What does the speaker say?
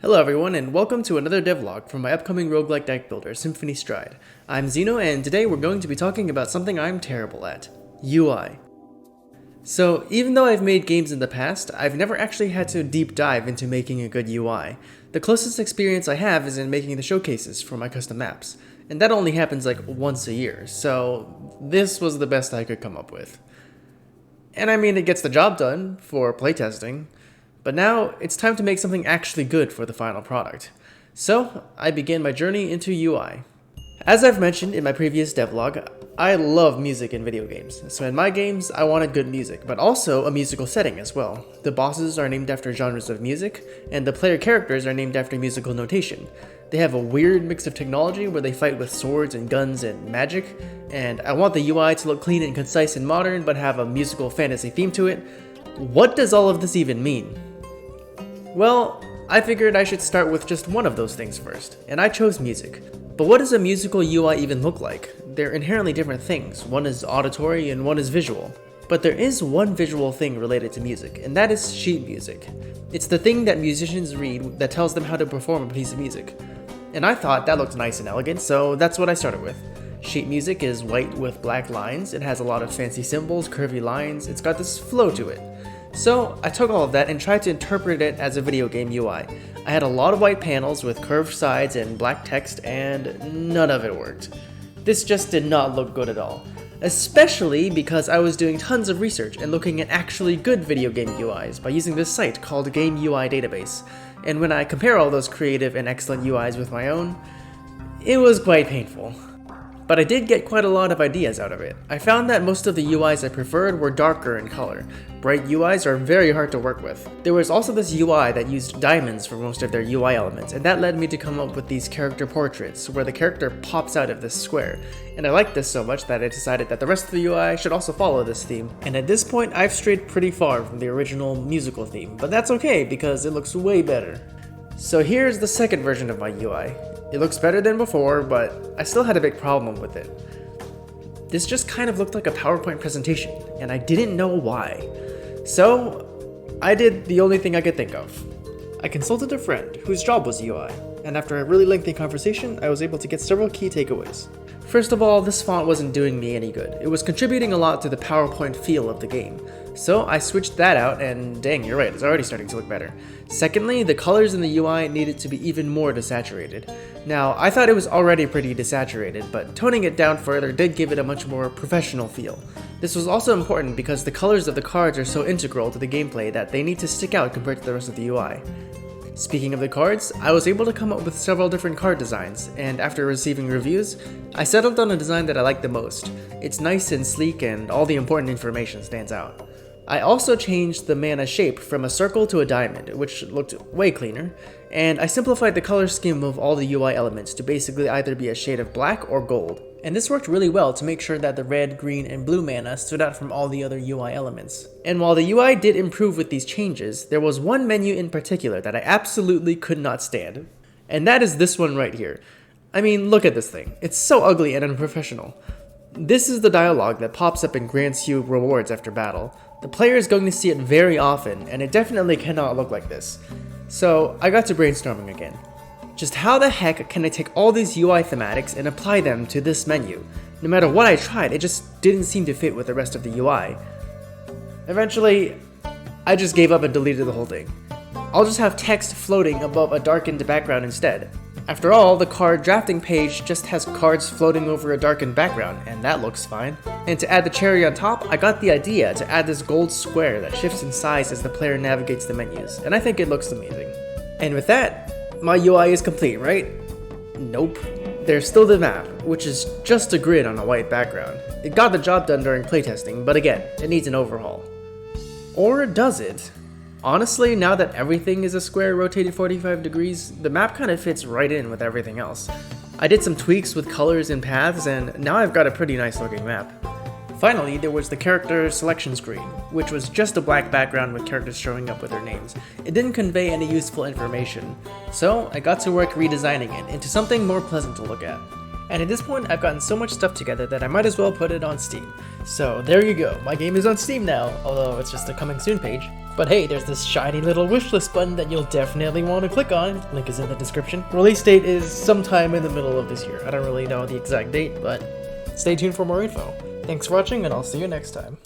Hello everyone, and welcome to another devlog from my upcoming roguelike deck builder, Symphony Stride. I'm Zeno, and today we're going to be talking about something I'm terrible at: UI. So, even though I've made games in the past, I've never actually had to deep dive into making a good UI. The closest experience I have is in making the showcases for my custom maps, and that only happens like once a year, so this was the best I could come up with. And I mean, it gets the job done for playtesting. But now, it's time to make something actually good for the final product. So, I began my journey into UI. As I've mentioned in my previous devlog, I love music in video games. So in my games, I wanted good music, but also a musical setting as well. The bosses are named after genres of music, and the player characters are named after musical notation. They have a weird mix of technology where they fight with swords and guns and magic, and I want the UI to look clean and concise and modern, but have a musical fantasy theme to it. What does all of this even mean? Well, I figured I should start with just one of those things first, and I chose music. But what does a musical UI even look like? They're inherently different things. One is auditory and one is visual. But there is one visual thing related to music, and that is sheet music. It's the thing that musicians read that tells them how to perform a piece of music. And I thought that looked nice and elegant, so that's what I started with. Sheet music is white with black lines, it has a lot of fancy symbols, curvy lines, it's got this flow to it. So I took all of that and tried to interpret it as a video game UI. I had a lot of white panels with curved sides and black text, and none of it worked. This just did not look good at all. Especially because I was doing tons of research and looking at actually good video game UIs by using this site called Game UI Database. And when I compare all those creative and excellent UIs with my own, it was quite painful. But I did get quite a lot of ideas out of it. I found that most of the UIs I preferred were darker in color. Bright UIs are very hard to work with. There was also this UI that used diamonds for most of their UI elements, and that led me to come up with these character portraits, where the character pops out of this square. And I liked this so much that I decided that the rest of the UI should also follow this theme. And at this point, I've strayed pretty far from the original musical theme, but that's okay because it looks way better. So here's the second version of my UI. It looks better than before, but I still had a big problem with it. This just kind of looked like a PowerPoint presentation, and I didn't know why. So, I did the only thing I could think of. I consulted a friend whose job was UI, and after a really lengthy conversation, I was able to get several key takeaways. First of all, this font wasn't doing me any good. It was contributing a lot to the PowerPoint feel of the game. So I switched that out, and dang, you're right, it's already starting to look better. Secondly, the colors in the UI needed to be even more desaturated. Now, I thought it was already pretty desaturated, but toning it down further did give it a much more professional feel. This was also important because the colors of the cards are so integral to the gameplay that they need to stick out compared to the rest of the UI. Speaking of the cards, I was able to come up with several different card designs, and after receiving reviews, I settled on a design that I like the most. It's nice and sleek, and all the important information stands out. I also changed the mana shape from a circle to a diamond, which looked way cleaner, and I simplified the color scheme of all the UI elements to basically either be a shade of black or gold. And this worked really well to make sure that the red, green, and blue mana stood out from all the other UI elements. And while the UI did improve with these changes, there was one menu in particular that I absolutely could not stand. And that is this one right here. I mean, look at this thing. It's so ugly and unprofessional. This is the dialogue that pops up and grants you rewards after battle. The player is going to see it very often, and it definitely cannot look like this. So I got to brainstorming again. Just how the heck can I take all these UI thematics and apply them to this menu? No matter what I tried, it just didn't seem to fit with the rest of the UI. Eventually, I just gave up and deleted the whole thing. I'll just have text floating above a darkened background instead. After all, the card drafting page just has cards floating over a darkened background, and that looks fine. And to add the cherry on top, I got the idea to add this gold square that shifts in size as the player navigates the menus, and I think it looks amazing. And with that, my UI is complete, right? Nope. There's still the map, which is just a grid on a white background. It got the job done during playtesting, but again, it needs an overhaul. Or does it? Honestly, now that everything is a square rotated 45 degrees, the map kind of fits right in with everything else. I did some tweaks with colors and paths, and now I've got a pretty nice looking map. Finally, there was the character selection screen, which was just a black background with characters showing up with their names. It didn't convey any useful information, so I got to work redesigning it into something more pleasant to look at. And at this point, I've gotten so much stuff together that I might as well put it on Steam. So there you go, my game is on Steam now, although it's just a coming soon page. But hey, there's this shiny little wishlist button that you'll definitely want to click on. Link is in the description. Release date is sometime in the middle of this year. I don't really know the exact date, but stay tuned for more info. Thanks for watching, and I'll see you next time.